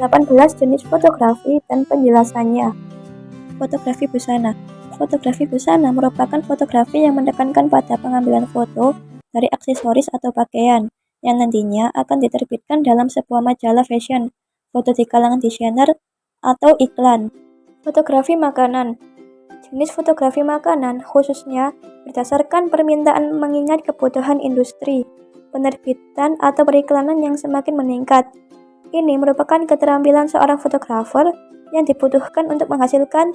18 jenis fotografi dan penjelasannya. Fotografi busana. Fotografi busana merupakan fotografi yang menekankan pada pengambilan foto dari aksesoris atau pakaian yang nantinya akan diterbitkan dalam sebuah majalah fashion, foto di kalangan desainer, atau iklan. Fotografi makanan. Jenis fotografi makanan khususnya berdasarkan permintaan mengingat kebutuhan industri, penerbitan atau periklanan yang semakin meningkat. Ini merupakan keterampilan seorang fotografer yang dibutuhkan untuk menghasilkan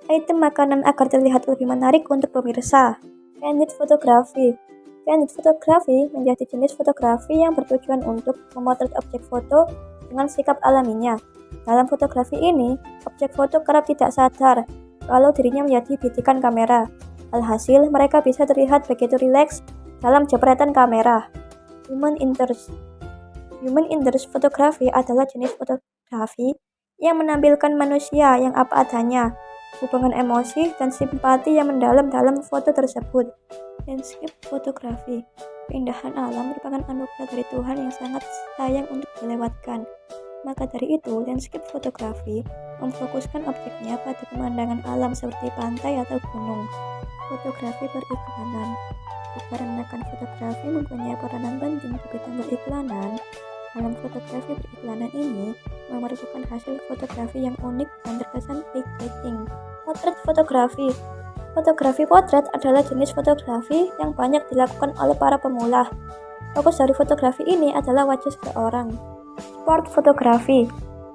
item makanan agar terlihat lebih menarik untuk pemirsa. Candid fotografi. Candid fotografi menjadi jenis fotografi yang bertujuan untuk memotret objek foto dengan sikap alaminya. Dalam fotografi ini, objek foto kerap tidak sadar kalau dirinya menjadi bitikan kamera. Alhasil, mereka bisa terlihat begitu rileks dalam jepretan kamera. Human interest. Human interest fotografi adalah jenis fotografi yang menampilkan manusia yang apa adanya, hubungan emosi dan simpati yang mendalam dalam foto tersebut. Landscape fotografi. Keindahan alam merupakan anugerah dari Tuhan yang sangat sayang untuk dilewatkan. Maka dari itu, landscape fotografi memfokuskan objeknya pada pemandangan alam seperti pantai atau gunung. Fotografi periklanan. Dikarenakan fotografi mempunyai peranan penting di bidang periklanan, dalam fotografi periklanan ini memerlukan hasil fotografi yang unik dan terkesan exciting. Potret fotografi. Fotografi potret adalah jenis fotografi yang banyak dilakukan oleh para pemula. Fokus dari fotografi ini adalah wajah seseorang. Sport fotografi.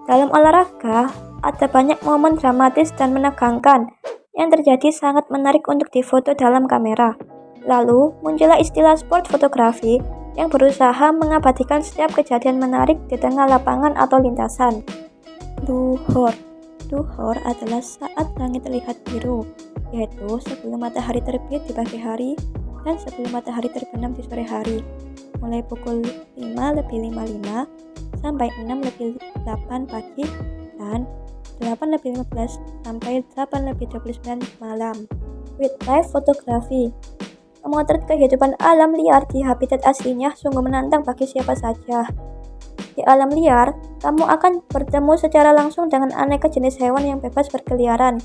Dalam olahraga, ada banyak momen dramatis dan menegangkan yang terjadi sangat menarik untuk difoto dalam kamera. Lalu, muncullah istilah sport fotografi yang berusaha mengabadikan setiap kejadian menarik di tengah lapangan atau lintasan. Duhur. Duhur adalah saat langit terlihat biru, yaitu sebelum matahari terbit di pagi hari dan sebelum matahari terbenam di sore hari, mulai pukul 5:55 sampai 6:08 pagi dan 8:15 sampai 8:29 malam. Wildlife fotografi. Memotret kehidupan alam liar di habitat aslinya sungguh menantang bagi siapa saja. Di alam liar, kamu akan bertemu secara langsung dengan aneka jenis hewan yang bebas berkeliaran.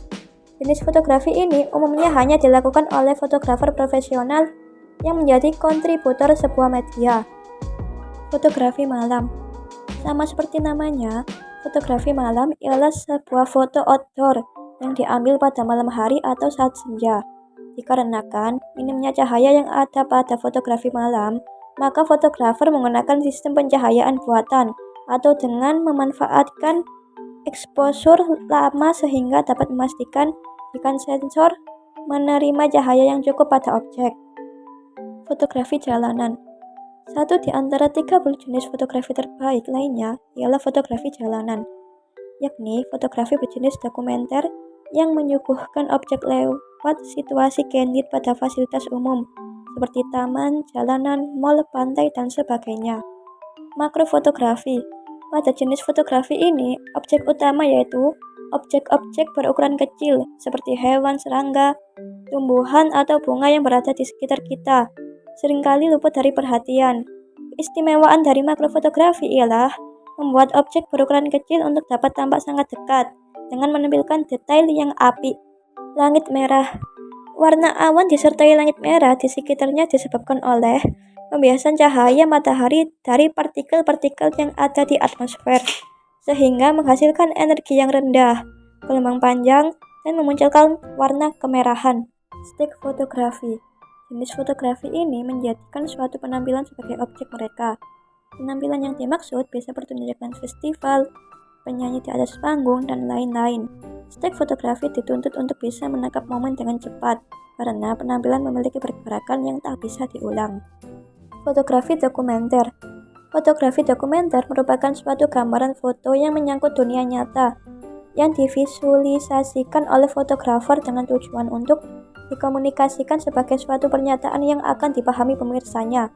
Jenis fotografi ini umumnya hanya dilakukan oleh fotografer profesional yang menjadi kontributor sebuah media. Fotografi malam. Sama seperti namanya, fotografi malam ialah sebuah foto outdoor yang diambil pada malam hari atau saat senja. Dikarenakan minimnya cahaya yang ada pada fotografi malam, maka fotografer menggunakan sistem pencahayaan buatan atau dengan memanfaatkan exposure lama sehingga dapat memastikan jika sensor menerima cahaya yang cukup pada objek. Fotografi jalanan. Satu di antara 30 jenis fotografi terbaik lainnya ialah fotografi jalanan, yakni fotografi berjenis dokumenter yang menyuguhkan objek lewat situasi candid pada fasilitas umum seperti taman, jalanan, mal, pantai, dan sebagainya. Makrofotografi. Pada jenis fotografi ini, objek utama yaitu objek-objek berukuran kecil seperti hewan, serangga, tumbuhan, atau bunga yang berada di sekitar kita, seringkali luput dari perhatian. Keistimewaan dari makrofotografi ialah membuat objek berukuran kecil untuk dapat tampak sangat dekat dengan menampilkan detail yang apik. Langit merah. Warna awan disertai langit merah di sekitarnya disebabkan oleh pembiasan cahaya matahari dari partikel-partikel yang ada di atmosfer, sehingga menghasilkan energi yang rendah, gelombang panjang, dan memunculkan warna kemerahan. Stick fotografi. Jenis fotografi ini menjadikan suatu penampilan sebagai objek mereka. Penampilan yang dimaksud bisa pertunjukan festival, penyanyi di atas panggung, dan lain-lain. Stick fotografi dituntut untuk bisa menangkap momen dengan cepat, karena penampilan memiliki pergerakan yang tak bisa diulang. Fotografi dokumenter. Fotografi dokumenter merupakan suatu gambaran foto yang menyangkut dunia nyata, yang divisualisasikan oleh fotografer dengan tujuan untuk dikomunikasikan sebagai suatu pernyataan yang akan dipahami pemirsanya.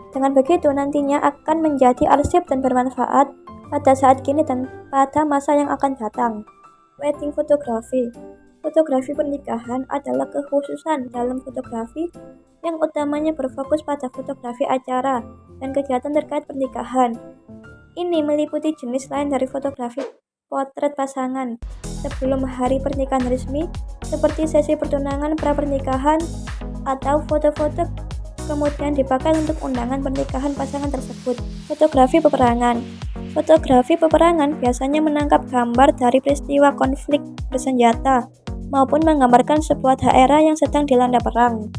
Dengan begitu, nantinya akan menjadi arsip dan bermanfaat pada saat kini dan pada masa yang akan datang. Wedding fotografi. Fotografi pernikahan adalah kekhususan dalam fotografi yang utamanya berfokus pada fotografi acara dan kegiatan terkait pernikahan. Ini meliputi jenis lain dari fotografi potret pasangan sebelum hari pernikahan resmi, seperti sesi pertunangan pra-pernikahan atau foto-foto kemudian dipakai untuk undangan pernikahan pasangan tersebut. Fotografi peperangan. Fotografi peperangan biasanya menangkap gambar dari peristiwa konflik bersenjata maupun menggambarkan sebuah daerah yang sedang dilanda perang.